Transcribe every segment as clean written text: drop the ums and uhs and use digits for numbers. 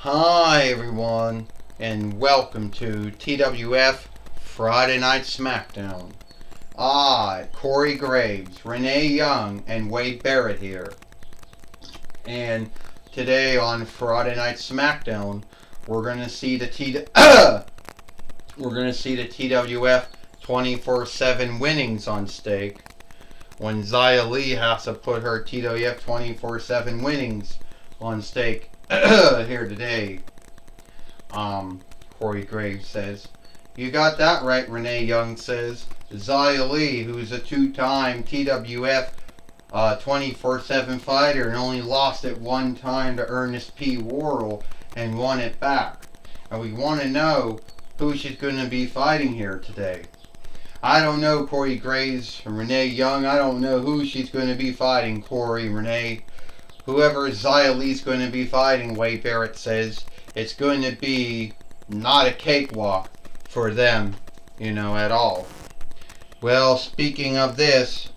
Hi everyone, and welcome to TWF Friday Night Smackdown. Corey Graves, Renee Young, and Wade Barrett here. And today on Friday Night Smackdown, we're gonna see the TWF 24/7 winnings on stake. When Xia Li has to put her TWF 24/7 winnings on stake here today. Corey Graves says. You got that right, Renee Young says. Xia Li, who's a two-time TWF 24/7 fighter and only lost it one time to Ernest P. Worrell and won it back. And we want to know who she's going to be fighting here today. I don't know, Corey Graves and Renee Young. I don't know who she's going to be fighting, Corey, Renee. Whoever Xia Li's going to be fighting, Wade Barrett says, it's going to be not a cakewalk for them, at all. Well, speaking of this,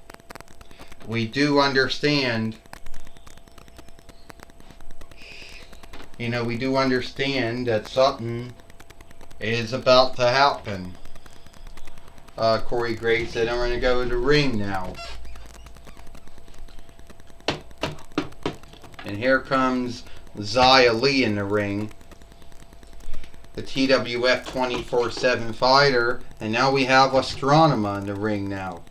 we do understand, that something is about to happen. Corey Graves said, I'm going to go to the ring now. And here comes Xia Li in the ring, the TWF 24/7 fighter, and now we have Astronema in the ring now.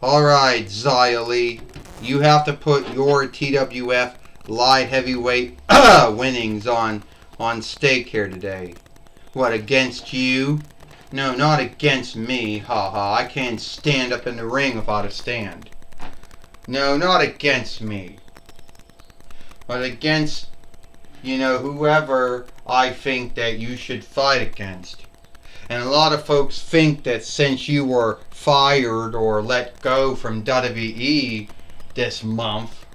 Alright, Xia Li, you have to put your TWF light heavyweight winnings on stake here today. What, against you? No, not against me, haha. I can't stand up in the ring without a stand. No, not against me. But against, whoever I think that you should fight against. And a lot of folks think that since you were fired or let go from WWE this month,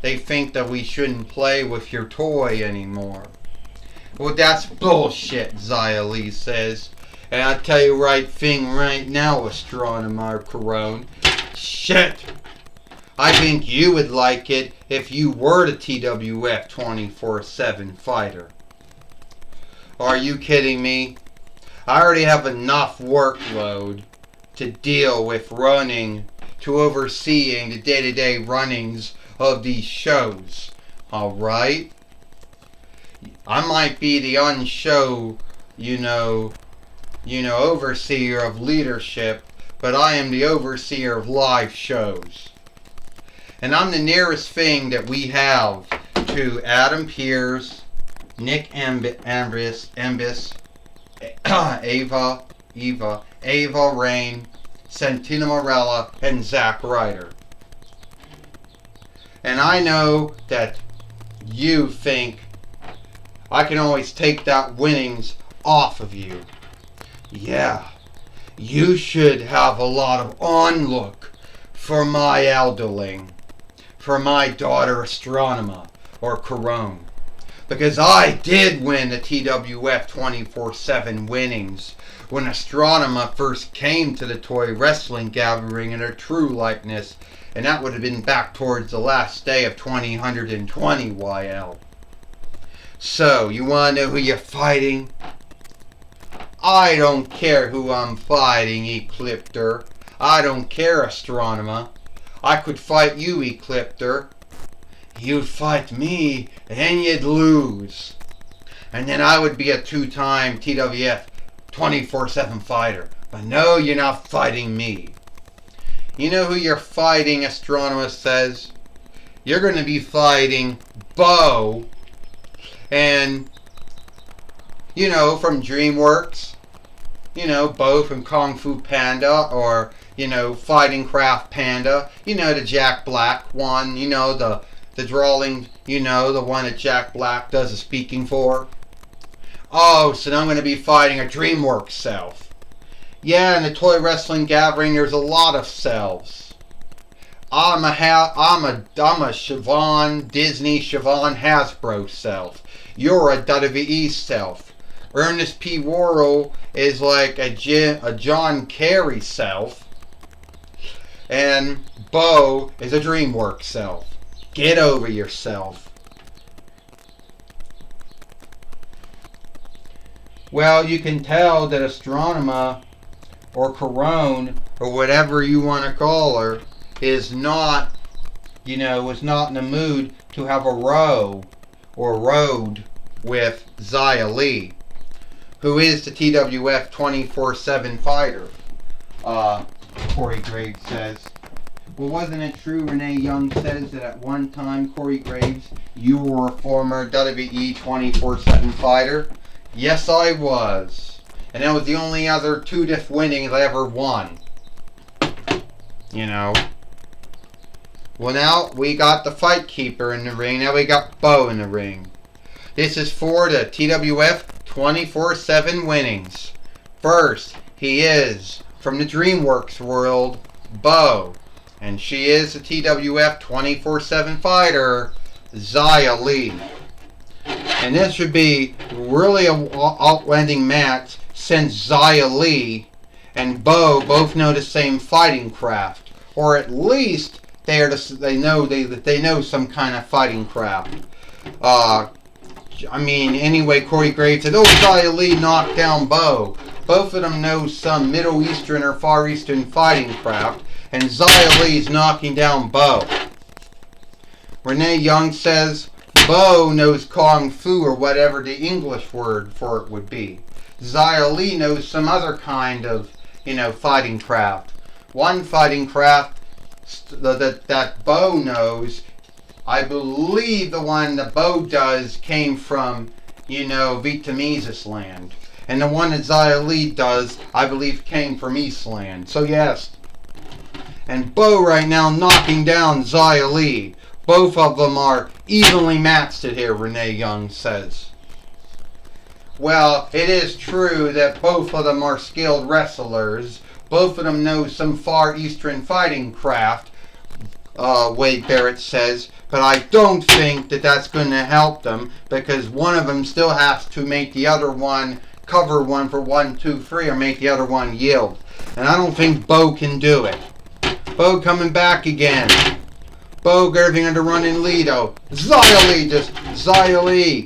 they think that we shouldn't play with your toy anymore. Well, that's bullshit, Xia Li says. And I'll tell you right thing right now, Astronomer Corone. Shit! I think you would like it if you were the TWF 24/7 fighter. Are you kidding me? I already have enough workload to deal with overseeing the day-to-day runnings of these shows. Alright? I might be the unshow, overseer of leadership, but I am the overseer of live shows. And I'm the nearest thing that we have to Adam Pearce, Nick Ambis, Ava Rain, Santina Morella, and Zack Ryder. And I know that you think I can always take that winnings off of you. Yeah, you should have a lot of onlook for my elderling. For my daughter Astronema or Corone. Because I did win the TWF 24/7 winnings when Astronema first came to the toy wrestling gathering in her true likeness, and that would have been back towards the last day of 2020 YL. So, you want to know who you're fighting? I don't care who I'm fighting, Ecliptor. I don't care, Astronema. I could fight you, Ecliptor. You'd fight me, and you'd lose. And then I would be a two-time TWF 24/7 fighter. But no, you're not fighting me. You know who you're fighting, Astronema says? You're going to be fighting Bo. And, from DreamWorks. Bo from Kung Fu Panda or, Fighting Craft Panda. The Jack Black one. The drawing, the one that Jack Black does the speaking for. Oh, so now I'm going to be fighting a DreamWorks self. Yeah, in the toy wrestling gathering, there's a lot of selves. I'm a Disney Siobhan Hasbro self. You're a WWE self. Ernest P. Worrell is like a John Kerry self. And Bo is a DreamWorks self. Get over yourself. Well, you can tell that Astronema or Corone or whatever you want to call her is not, is not in the mood to have a row or road with Xia Li, who is the TWF 24/7 fighter. Corey Graves says. Well, wasn't it true, Renee Young says, that at one time, Corey Graves, you were a former WWE 24/7 fighter? Yes, I was. And that was the only other 2 diff winnings I ever won. Well, now we got the Fight Keeper in the ring. Now we got Bo in the ring. This is for the TWF 24/7 winnings. First, he is from the DreamWorks world, Bo. And she is the TWF 24/7 fighter, Xia Li. And this should be really an outstanding match since Xia Li and Bo both know the same fighting craft, or at least they know some kind of fighting craft. Anyway, Corey Graves said, "Oh, Xia Li knocked down Bo." Both of them know some Middle Eastern or Far Eastern fighting craft, and Xia Li's knocking down Bo. Renee Young says Bo knows Kung Fu or whatever the English word for it would be. Xia Li knows some other kind of, fighting craft. One fighting craft that Bo knows, I believe the one that Bo does came from, Vietnamese land. And the one that Xia Li does, I believe, came from Eastland. So yes. And Bo right now knocking down Xia Li. Both of them are evenly matched here, Renee Young says. Well, it is true that both of them are skilled wrestlers. Both of them know some Far Eastern fighting craft, Wade Barrett says. But I don't think that that's going to help them, because one of them still has to make the other one cover one for 1, 2, 3, or make the other one yield. And I don't think Bo can do it. Bo coming back again. Bo getting under running lead. Oh, Xia Li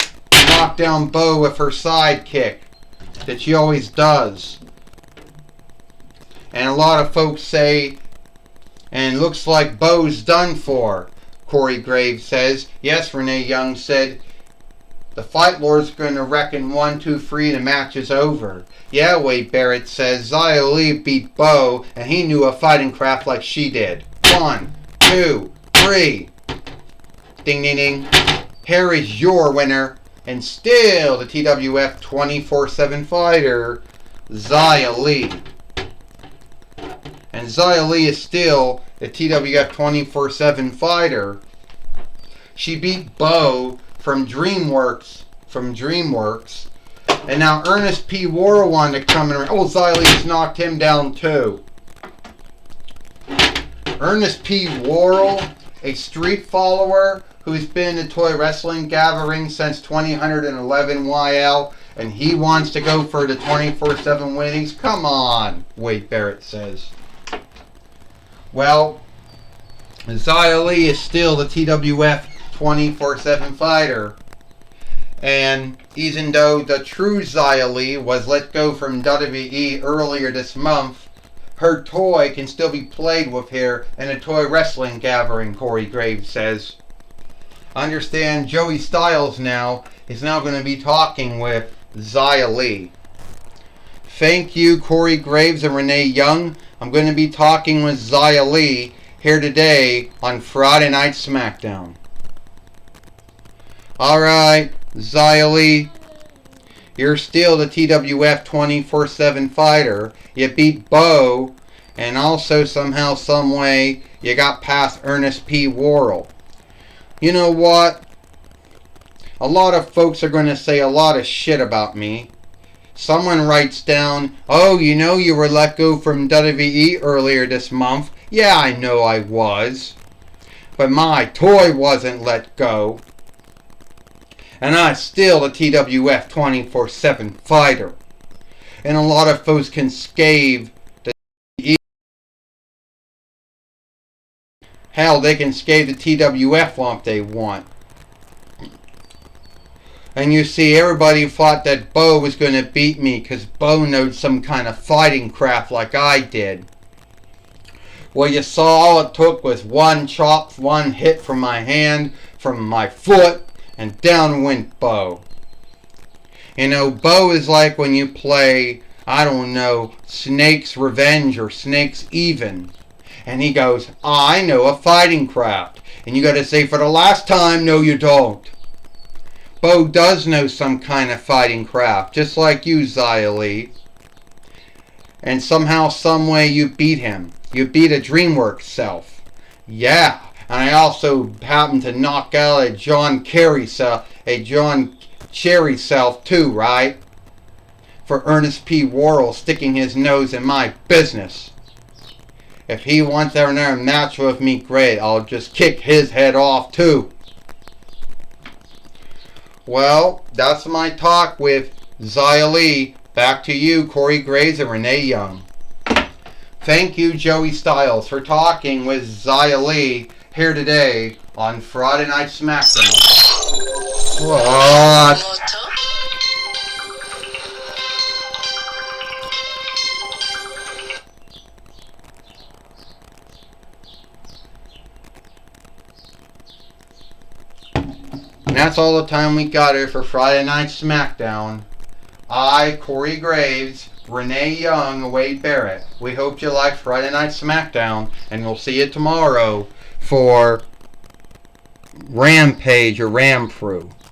knocked down Bo with her sidekick that she always does. And a lot of folks say, and it looks like Bo's done for, Corey Graves says. Yes, Renee Young said, the Fight Lord's going to reckon 1, 2, 3, the match is over. Yeah, Wade Barrett says, Xia Li beat Bo, and he knew a fighting craft like she did. 1, 2, 3. Ding, ding, ding. Here is your winner, and still the TWF 24/7 fighter, Xia Li. And Xia Li is still the TWF 24/7 fighter. She beat Bo from DreamWorks. And now Ernest P. Worrell wanted to come in. Oh, Xia Li's knocked him down too. Ernest P. Worrell, a street follower who's been in the toy wrestling gathering since 2011 YL, and he wants to go for the 24/7 winnings. Come on, Wade Barrett says. Well, Xia Li is still the TWF 24/7 fighter. And even though the true Xia Li was let go from WWE earlier this month, her toy can still be played with here in a toy wrestling gathering, Corey Graves says. Understand Joey Styles now is now going to be talking with Xia Li. Thank you, Corey Graves and Renee Young. I'm going to be talking with Xia Li here today on Friday Night Smacdown. Alright, Xia Li, you're still the TWF 24/7 fighter. You beat Bo, and also somehow, someway, you got past Ernest P. Worrell. You know what? A lot of folks are going to say a lot of shit about me. Someone writes down, oh, you were let go from WWE earlier this month. Yeah, I know I was. But my toy wasn't let go. And I'm still a TWF 24/7 fighter. And a lot of folks can scave the hell, they can scave the TWF lump they want. And you see, everybody thought that Bo was going to beat me because Bo knows some kind of fighting craft like I did. Well, you saw all it took was one chop, one hit from my hand, from my foot, and down went Bo. You know, Bo is like when you play, I don't know, Snake's Revenge or Snake's Even. And he goes, I know a fighting craft. And you got to say for the last time, no you don't. Bo does know some kind of fighting craft, just like you, Xia Li. And somehow, someway you beat him. You beat a DreamWorks self. Yeah, and I also happened to knock out a John Cherry self too, right? For Ernest P. Worrell sticking his nose in my business. If he wants another match with me, great. I'll just kick his head off too. Well, that's my talk with Xia Li. Back to you, Corey Graves and Renee Young. Thank you, Joey Styles, for talking with Xia Li here today on Friday Night Smackdown. What? And that's all the time we got here for Friday Night Smackdown. I, Corey Graves, Renee Young, Wade Barrett. We hope you liked Friday Night Smackdown, and we'll see you tomorrow for Rampage or Ram Crew.